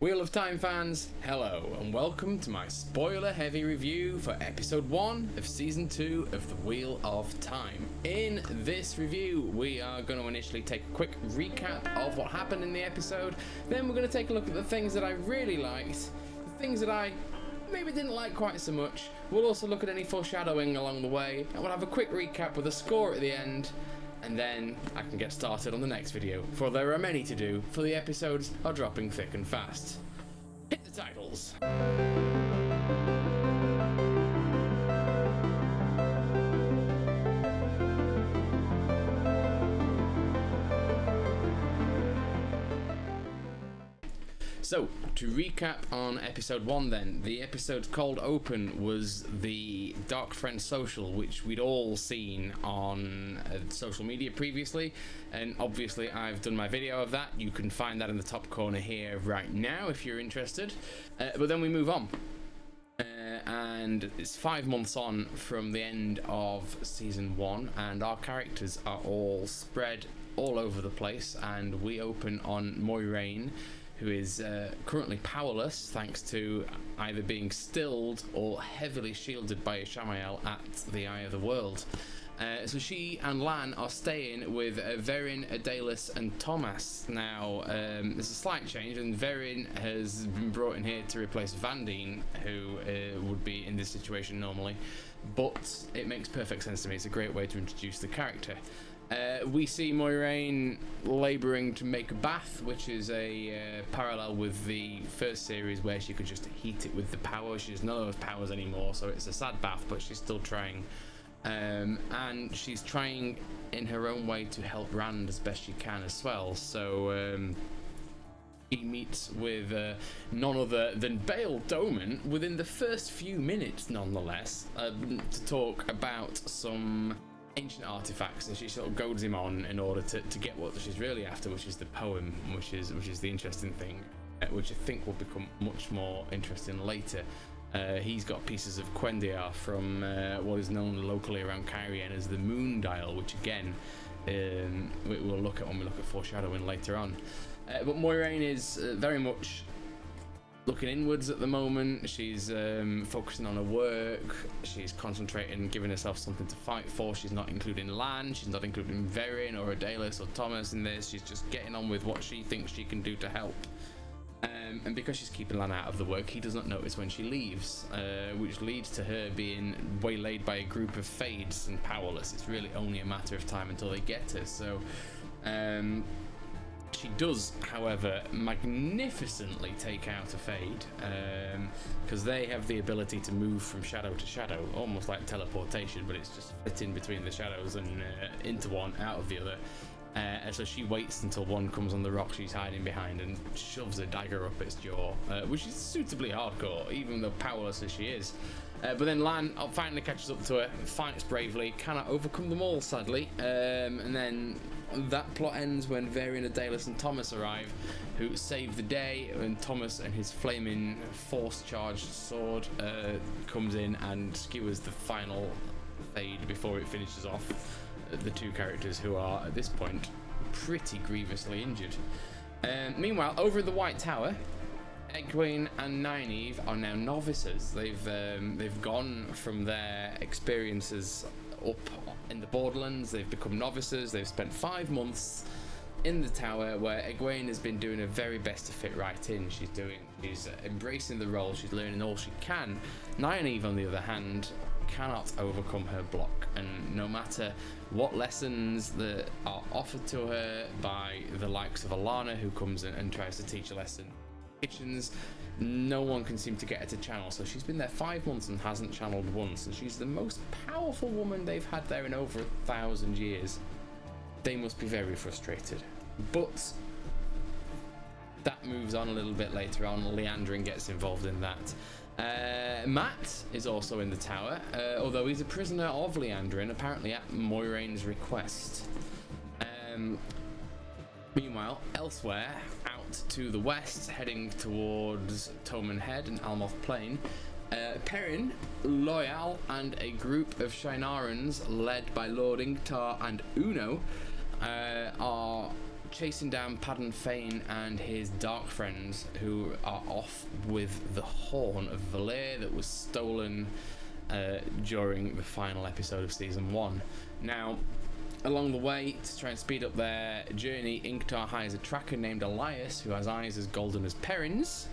Wheel of Time fans, hello and welcome to my spoiler-heavy review for episode 1 of season 2 of the Wheel of Time. In this review, we are going to initially take a quick recap of what happened in the episode, then we're going to take a look at the things that I really liked, the things that I maybe didn't like quite so much. We'll also look at any foreshadowing along the way, and we'll have a quick recap with a score at the end, and then I can get started on the next video, for there are many to do, for the episodes are dropping thick and fast. Hit the titles! So, to recap on episode 1 then, the episode's cold open was the Dark Friends social, which we'd all seen on social media previously, and obviously I've done my video of that. You can find that in the top corner here right now if you're interested. But then we move on. And it's 5 months on from the end of season 1, and our characters are all spread all over the place, and we open on Moiraine, who is currently powerless thanks to either being stilled or heavily shielded by Ishamael at the Eye of the World. So she and Lan are staying with Verin, Adalis and Thomas. Now, there's a slight change, and Verin has been brought in here to replace Vandine, who would be in this situation normally, but it makes perfect sense to me. It's a great way to introduce the character. We see Moiraine labouring to make a bath, which is a parallel with the first series where she could just heat it with the power. She has none of those powers anymore, so it's a sad bath, but she's still trying. And she's trying in her own way to help Rand as best she can as well. So he meets with none other than Bayle Domon within the first few minutes, nonetheless, to talk about some ancient artifacts, and she sort of goads him on in order to get what she's really after, which is the poem, which is the interesting thing, which I think will become much more interesting later. He's got pieces of Quendiar from what is known locally around Cairhien as the Moon Dial, which again we'll look at when we look at foreshadowing later on. But Moiraine is very much looking inwards at the moment. She's focusing on her work. She's concentrating, giving herself something to fight for. She's not including Lan. She's not including Verin or Adalis or Thomas in this. She's just getting on with what she thinks she can do to help. And because she's keeping Lan out of the work, he does not notice when she leaves, which leads to her being waylaid by a group of Fades and powerless. It's really only a matter of time until they get her. So she does, however, magnificently take out a Fade, because they have the ability to move from shadow to shadow, almost like teleportation, but it's just flitting between the shadows and into one, out of the other. And so she waits until one comes on the rock she's hiding behind and shoves a dagger up its jaw, which is suitably hardcore, even though powerless as she is. But then Lan finally catches up to her, fights bravely, cannot overcome them all, sadly. And then that plot ends when Verin, Adalis and Thomas arrive, who save the day, and Thomas and his flaming force-charged sword comes in and skewers the final Fade before it finishes off the two characters who are, at this point, pretty grievously injured. Meanwhile, over at the White Tower, Egwene and Nynaeve are now novices. They've gone from their experiences up in the Borderlands. They've become novices. They've spent 5 months in the tower, where Egwene has been doing her very best to fit right in. She's embracing the role. She's learning all she can. Nynaeve, on the other hand, cannot overcome her block, and no matter what lessons that are offered to her by the likes of Alana, who comes in and tries to teach a lesson in kitchens, no one can seem to get her to channel. So she's been there 5 months and hasn't channeled once, and she's the most powerful woman they've had there in over 1,000 years. They must be very frustrated. But that moves on a little bit later on. Liandrin gets involved in that. Mat is also in the tower, although he's a prisoner of Liandrin, apparently at Moiraine's request. Meanwhile, elsewhere, out to the west, heading towards Toman Head and Almoth Plain, Perrin, Loial, and a group of Shinarans led by Lord Ingtar and Uno are chasing down Padan Fain and his dark friends, who are off with the horn of Valir that was stolen during the final episode of season 1. Now, along the way, to try and speed up their journey, Ingtar hires a tracker named Elias, who has eyes as golden as Perrin's.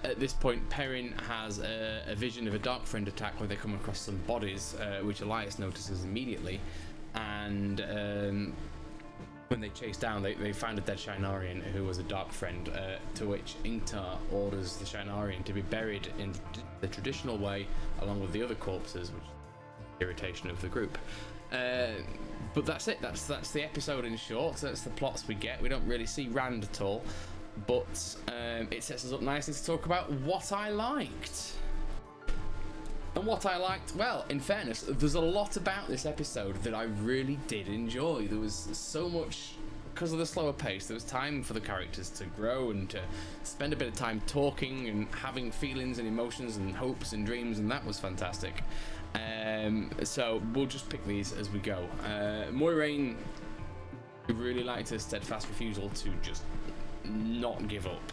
At this point, Perrin has a vision of a dark friend attack where they come across some bodies, which Elias notices immediately, and when they chase down, they find a dead Shinarian who was a dark friend, to which Ingtar orders the Shinarian to be buried in the traditional way along with the other corpses, which is the irritation of the group. But that's it, that's the episode in short. That's the plots we get. We don't really see Rand at all, but it sets us up nicely to talk about what I liked. And what I liked, well, in fairness, there's a lot about this episode that I really did enjoy. There was so much, because of the slower pace, there was time for the characters to grow and to spend a bit of time talking and having feelings and emotions and hopes and dreams, and that was fantastic. So we'll just pick these as we go. Moiraine really liked her steadfast refusal to just not give up.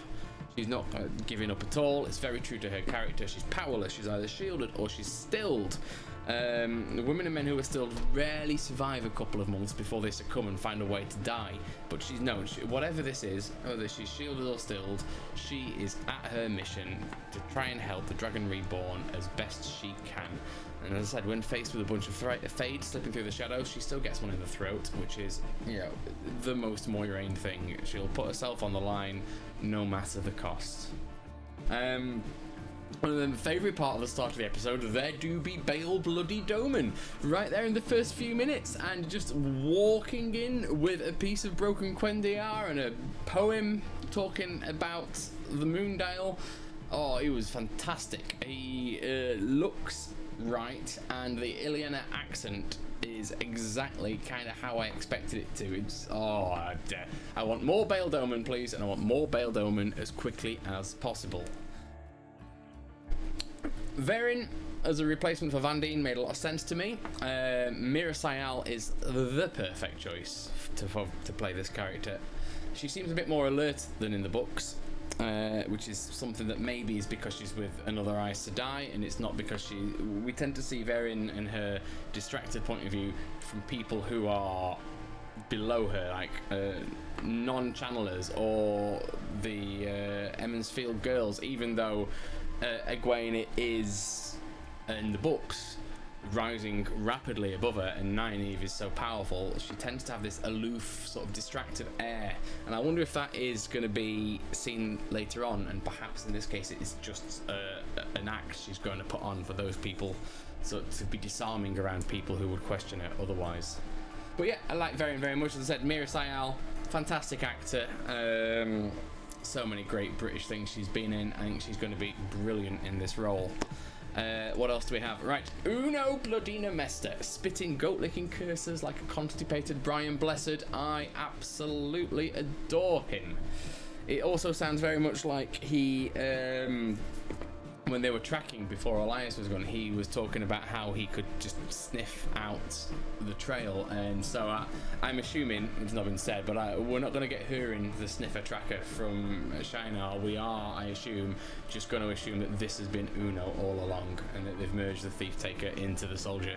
She's not giving up at all. It's very true to her character. She's powerless. She's either shielded or she's stilled. Women and men who are stilled rarely survive a couple of months before they succumb and find a way to die. But she's known, whatever this is, whether she's shielded or stilled, she is at her mission to try and help the Dragon Reborn as best she can. And as I said, when faced with a bunch of Fades slipping through the shadows, she still gets one in the throat, which is, the most Moiraine thing. She'll put herself on the line no matter the cost. One of the favourite part of the start of the episode, there do be Bael Bloody Doman right there in the first few minutes, and just walking in with a piece of broken Quendiar and a poem talking about the Moondial. Oh, it was fantastic. He looks right, and the Ilyana accent is exactly kind of how I expected it to. It's I want more Bael Doman, please, and I want more Bael Doman as quickly as possible. Verin as a replacement for Vandene made a lot of sense to me. Mira Sayal is the perfect choice to play this character. She seems a bit more alert than in the books, which is something that maybe is because she's with another Aes Sedai, and it's not because we tend to see Verin and her distracted point of view from people who are below her, like non-channelers or the Emond's Field girls, even though Egwene is in the books rising rapidly above her, and Nynaeve is so powerful. She tends to have this aloof, sort of distracted air, and I wonder if that is going to be seen later on, and perhaps in this case it is just an act she's going to put on for those people, so to be disarming around people who would question her otherwise. But yeah, I like Verin very much. As I said, Mira Sayal, fantastic actor. So many great British things she's been in. I think she's going to be brilliant in this role. What else do we have? Right, Uno Bloodina Mester, spitting goat-licking curses like a constipated Brian Blessed. I absolutely adore him. It also sounds very much like he, when they were tracking before Elias was gone, he was talking about how he could just sniff out the trail, and so I'm assuming, it's not been said, but we're not going to get her in the sniffer tracker from Shinar. We are, I assume, just going to assume that this has been Uno all along, and that they've merged the Thief Taker into the soldier.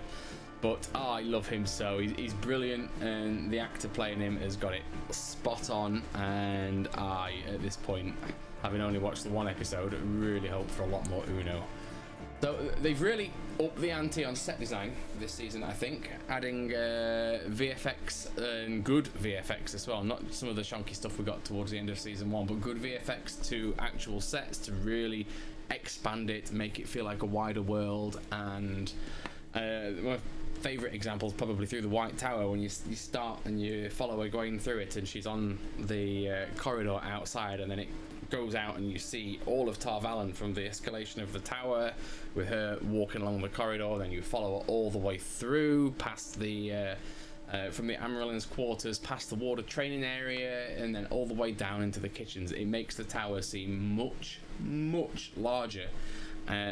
But I love him so. He's brilliant, and the actor playing him has got it spot on, and I, at this point, having only watched the one episode, really hope for a lot more Uno. So they've really upped the ante on set design this season, I think, adding VFX and good VFX as well. Not some of the shonky stuff we got towards the end of season 1, but good VFX to actual sets to really expand it, make it feel like a wider world. And my favourite example is probably through the White Tower, when you start and you follow her going through it, and she's on the corridor outside, and then it goes out and you see all of Tar Valon from the escalation of the tower with her walking along the corridor. Then you follow her all the way through past the from the Amaryllin's quarters, past the water training area, and then all the way down into the kitchens. It makes the tower seem much larger,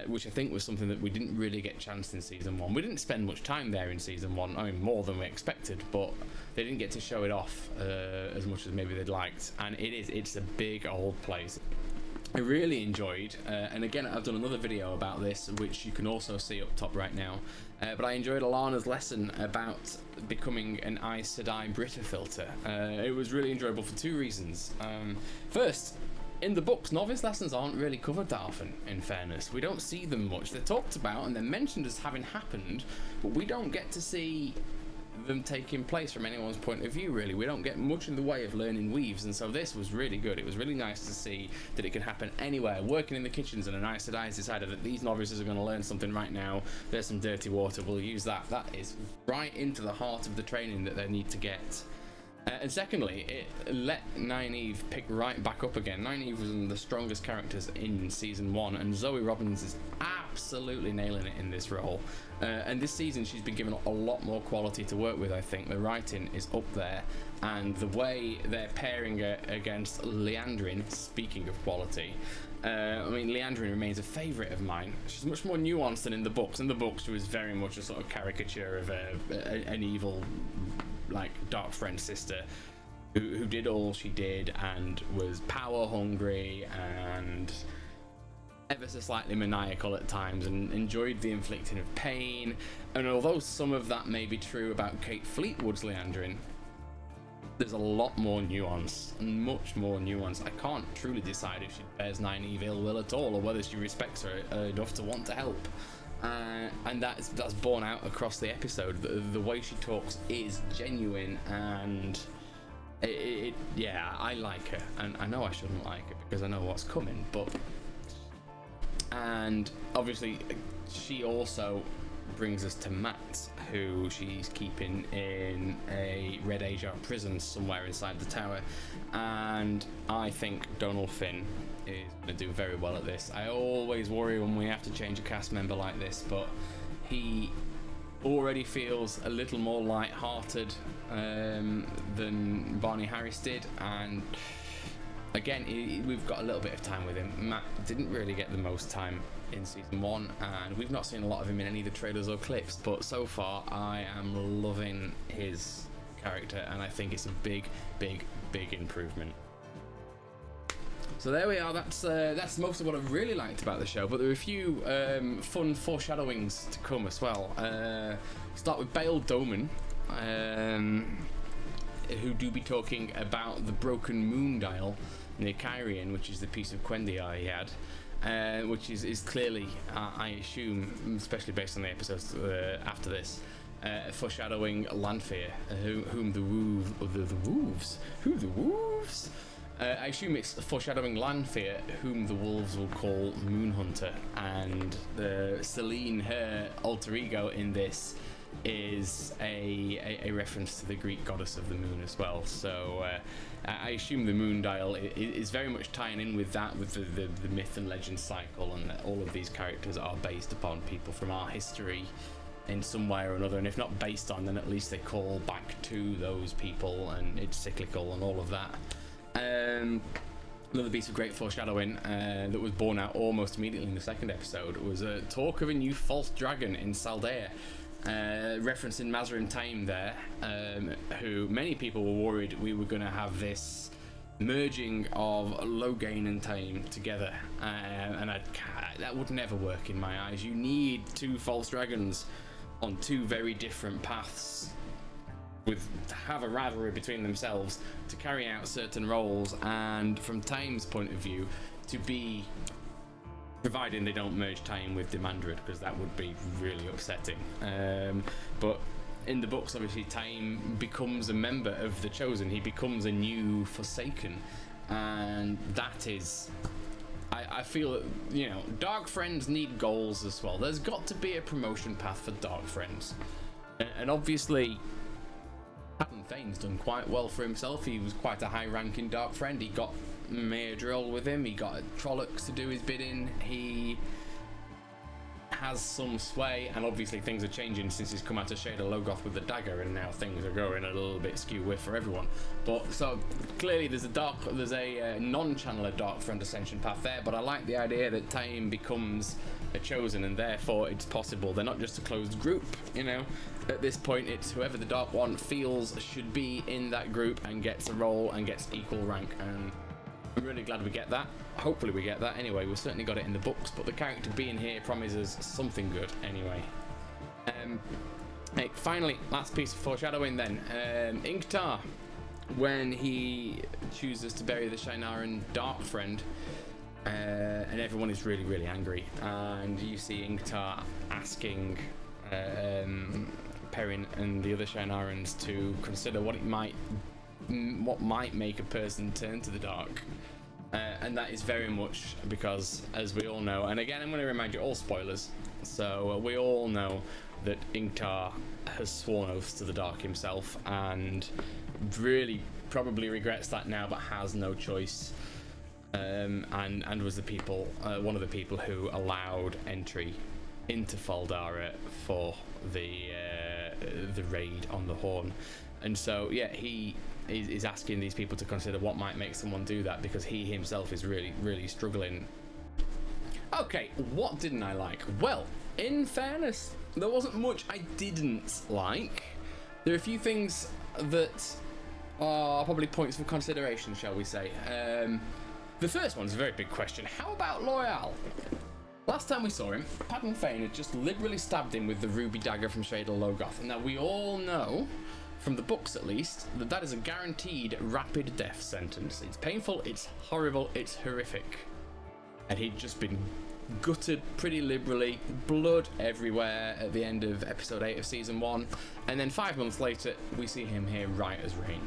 which I think was something that we didn't really get chanced in season 1. We didn't spend much time there in season 1, I mean more than we expected, but they didn't get to show it off as much as maybe they'd liked. And it's a big old place. I really enjoyed, and again I've done another video about this which you can also see up top right now, but I enjoyed Alana's lesson about becoming an Aes Sedai Brita filter. It was really enjoyable for 2 reasons. First, in the books, novice lessons aren't really covered that often, in fairness. We don't see them much. They're talked about and they're mentioned as having happened, but we don't get to see them taking place from anyone's point of view, really. We don't get much in the way of learning weaves, and so this was really good. It was really nice to see that it can happen anywhere. Working in the kitchens, and an Aes Sedai has decided that these novices are going to learn something right now. There's some dirty water, we'll use that. That is right into the heart of the training that they need to get. And secondly, it let Nynaeve pick right back up again. Nynaeve was one of the strongest characters in season 1, and Zoe Robbins is absolutely nailing it in this role. And this season she's been given a lot more quality to work with. I think the writing is up there, and the way they're pairing her against Liandrin, speaking of quality, I mean, Liandrin remains a favourite of mine. She's much more nuanced than in the books. In the books she was very much a sort of caricature of an evil, like, dark friend sister who did all she did and was power hungry and ever so slightly maniacal at times and enjoyed the inflicting of pain. And although some of that may be true about Kate Fleetwood's Liandrin, there's a lot more nuance, and much more nuance. I can't truly decide if she bears Nynaeve ill will at all, or whether she respects her enough to want to help. And that's borne out across the episode. The way she talks is genuine, and yeah, I like her, and I know I shouldn't like her because I know what's coming, but. And obviously she also brings us to Mat, who she's keeping in a Red Ajar prison somewhere inside the tower, and I think Donal Finn is going to do very well at this. I always worry when we have to change a cast member like this, but he already feels a little more light-hearted than Barney Harris did, and again, we've got a little bit of time with him. Mat didn't really get the most time in season 1, and we've not seen a lot of him in any of the trailers or clips, but so far I am loving his character, and I think it's a big improvement. So there we are. That's most of what I've really liked about the show, but there are a few fun foreshadowings to come as well. Start with Bail Doman, who do be talking about the broken moon dial near Cairhien, which is the piece of Quendiar he had, which is clearly, I assume, especially based on the episodes after this, foreshadowing Lanfear, whom the wolves. I assume it's foreshadowing Lanfear, whom the wolves will call Moonhunter, and Selene, her alter ego in this, is a reference to the Greek goddess of the moon as well. So I assume the moon dial is very much tying in with that, with the myth and legend cycle, and that all of these characters are based upon people from our history in some way or another, and if not based on, then at least they call back to those people, and it's cyclical and all of that. Another piece of great foreshadowing that was borne out almost immediately in the second episode was a talk of a new false dragon in Saldaea, referencing Mazrim Taim there, who many people were worried we were going to have this merging of Loghain and Taim together, and that would never work in my eyes. You need 2 false dragons on 2 very different paths to have a rivalry between themselves, to carry out certain roles, and from Taim's point of view, to be, providing they don't merge Taim with Demandred, because that would be really upsetting. But in the books, obviously, Taim becomes a member of the Chosen. He becomes a new Forsaken, and that is, I feel that, you know, Dark Friends need goals as well. There's got to be a promotion path for Dark Friends, and obviously Patton Fane's done quite well for himself. He was quite a high-ranking Dark Friend. He got Maedril with him. He got Trollocs to do his bidding. He has some sway, and obviously things are changing since he's come out to Shadar Logoth with the dagger, and now things are going a little bit skew for everyone. But so clearly there's a non-channeler Darkfriend ascension path there, but I like the idea that Taim becomes a chosen, and therefore it's possible they're not just a closed group, you know. At this point, it's whoever the Dark One feels should be in that group and gets a role and gets equal rank, and I'm really glad we get that. Hopefully we get that anyway. We've certainly got it in the books, but the character being here promises something good anyway. Hey, finally, last piece of foreshadowing then. Ingtar, when he chooses to bury the Shienaran Darkfriend, and everyone is really, really angry, and you see Ingtar asking Perrin and the other Shienarans to consider what might make a person turn to the dark. And that is very much because, as we all know, and again I'm going to remind you, all spoilers, so we all know that Ingtar has sworn oaths to the dark himself, and really probably regrets that now, but has no choice, and was one of the people who allowed entry into Fal Dara for the raid on the Horn. And so yeah, he is asking these people to consider what might make someone do that, because he himself is really, really struggling. Okay, what didn't I like? Well, in fairness, there wasn't much I didn't like. There are a few things that are probably points for consideration, shall we say. The first one's a very big question. How about Loial? Last time we saw him, Padan Fain had just liberally stabbed him with the ruby dagger from Shadar Logoth. Now, we all know, from the books at least, that is a guaranteed rapid death sentence. It's painful, it's horrible, it's horrific. And he'd just been gutted pretty liberally, blood everywhere at the end of episode 8 of season 1, and then 5 months later we see him here right as rain.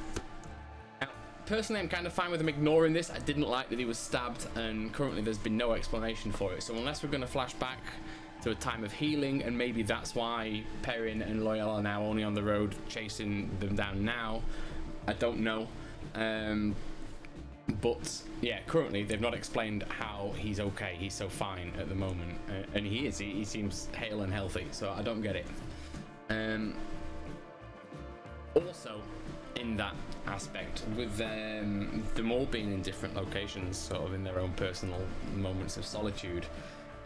Now, personally I'm kind of fine with him ignoring this. I didn't like that he was stabbed, and currently there's been no explanation for it, so unless we're going to flash back to a time of healing, and maybe that's why Perrin and Loial are now only on the road chasing them down now, I don't know. But yeah, currently they've not explained how he's okay. He's so fine at the moment, and he is. He seems hale and healthy, so I don't get it. Also, in that aspect, with them all being in different locations, sort of in their own personal moments of solitude,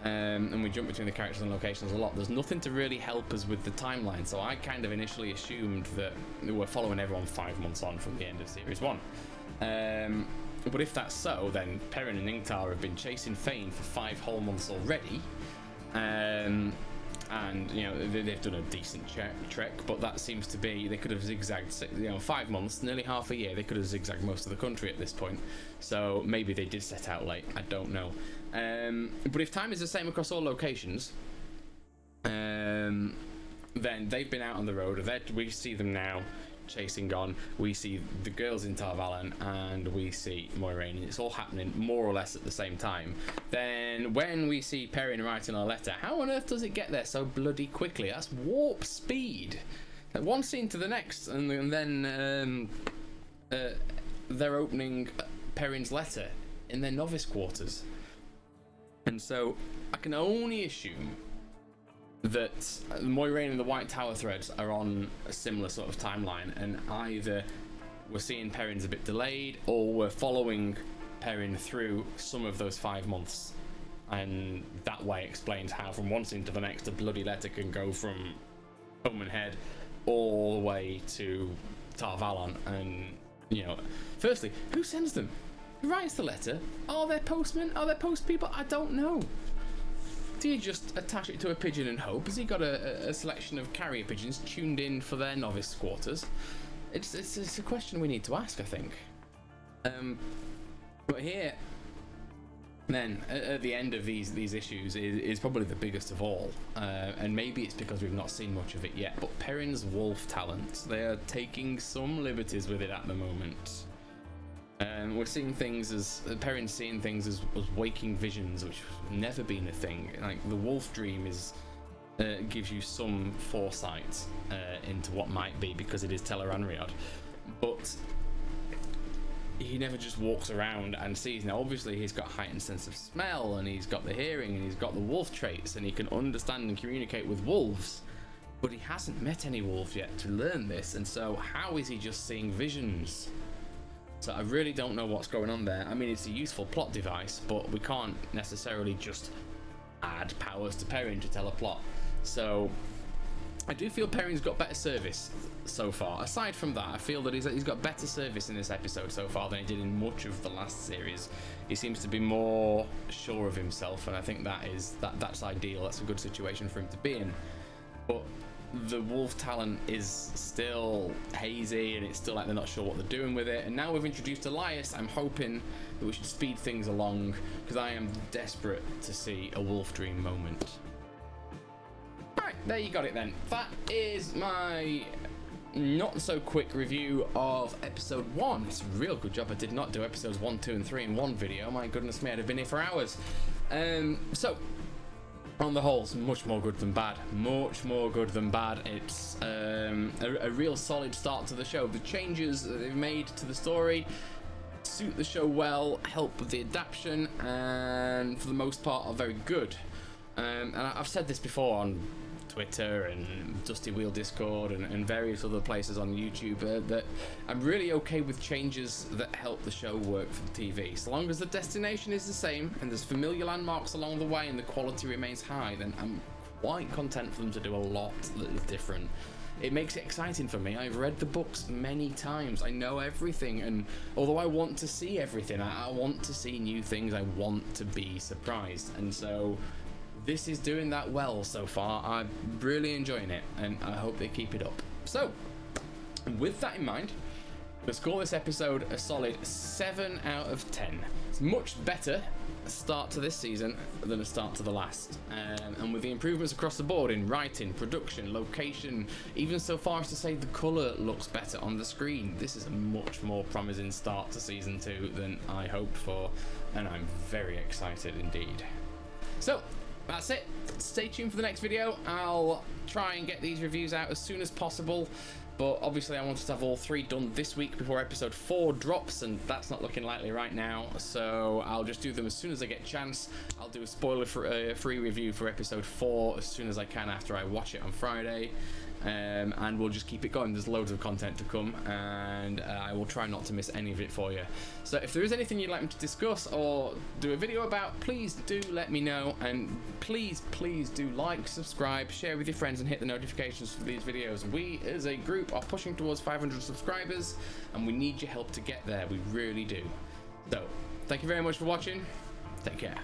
and we jump between the characters and locations a lot, there's nothing to really help us with the timeline. So I kind of initially assumed that we're following everyone 5 months on from the end of series 1. But if that's so, then Perrin and Ingtar have been chasing Fain for 5 whole months already, and you know they've done a decent trek, but that seems to be, they could have zigzagged, 5 months, nearly half a year. They could have zigzagged most of the country at this point, so maybe they did set out late. I don't know. But if time is the same across all locations, then they've been out on the road. We see them now chasing on. We see the girls in Tar Valon, and we see Moiraine. It's all happening more or less at the same time. Then when we see Perrin writing our letter, how on earth does it get there so bloody quickly? That's warp speed. One scene to the next, and then they're opening Perrin's letter in their novice quarters. And so I can only assume that Moiraine and the White Tower threads are on a similar sort of timeline, and either we're seeing Perrin's a bit delayed, or we're following Perrin through some of those 5 months, and that way explains how from one scene to the next a bloody letter can go from Omen Head all the way to Tar Valon. And firstly, who sends them? Who writes the letter? Are there postmen? Are there post people? I don't know. Do you just attach it to a pigeon and hope? Has he got a selection of carrier pigeons tuned in for their novice quarters? It's a question we need to ask, I think. But here, then, at the end of these issues is probably the biggest of all. And maybe it's because we've not seen much of it yet, but Perrin's wolf talents, they are taking some liberties with it at the moment. We're seeing things as Perrin's seeing things as waking visions, which have never been a thing. Like the wolf dream gives you some foresight into what might be, because it is Tel'aran'rhiod. But he never just walks around and sees. Now obviously he's got a heightened sense of smell, and he's got the hearing, and he's got the wolf traits, and he can understand and communicate with wolves, but he hasn't met any wolves yet to learn this. And so how is he just seeing visions? So I really don't know what's going on there. I mean, it's a useful plot device, but we can't necessarily just add powers to Perrin to tell a plot. So I do feel Perrin's got better service so far. Aside from that, I feel that he's got better service in this episode so far than he did in much of the last series. He seems to be more sure of himself, and I think that's ideal. That's a good situation for him to be in. But the wolf talent is still hazy, and it's still like they're not sure what they're doing with it. And now we've introduced Elias, I'm hoping that we should speed things along, because I am desperate to see a wolf dream moment. Alright, there you got it then. That is my not so quick review of episode 1. It's a real good job I did not do episodes 1, 2 and 3 in one video. My goodness me, I'd have been here for hours. So on the whole, it's much more good than bad. Much more good than bad. It's a real solid start to the show. The changes that they've made to the story suit the show well, help with the adaptation, and for the most part are very good. And I've said this before on Twitter and Dusty Wheel Discord and various other places on YouTube, that I'm really okay with changes that help the show work for the TV. So long as the destination is the same and there's familiar landmarks along the way and the quality remains high, then I'm quite content for them to do a lot that is different. It makes it exciting for me. I've read the books many times. I know everything, and although I want to see everything, I want to see new things. I want to be surprised, and so this is doing that well so far. I'm really enjoying it, and I hope they keep it up. So, with that in mind, let's call this episode a solid 7 out of 10. It's much better a start to this season than a start to the last. And with the improvements across the board in writing, production, location, even so far as to say the colour looks better on the screen, this is a much more promising start to season 2 than I hoped for, and I'm very excited indeed. So, that's it. Stay tuned for the next video. I'll try and get these reviews out as soon as possible, but obviously I wanted to have all 3 done this week before episode 4 drops, and that's not looking likely right now, so I'll just do them as soon as I get a chance. I'll do a spoiler-free review for episode 4 as soon as I can after I watch it on Friday. And we'll just keep it going. There's loads of content to come, and I will try not to miss any of it for you. So if there is anything you'd like me to discuss or do a video about, please do let me know, and please do like, subscribe, share with your friends, and hit the notifications for these videos. We as a group are pushing towards 500 subscribers, and we need your help to get there. We really do. So thank you very much for watching. Take care.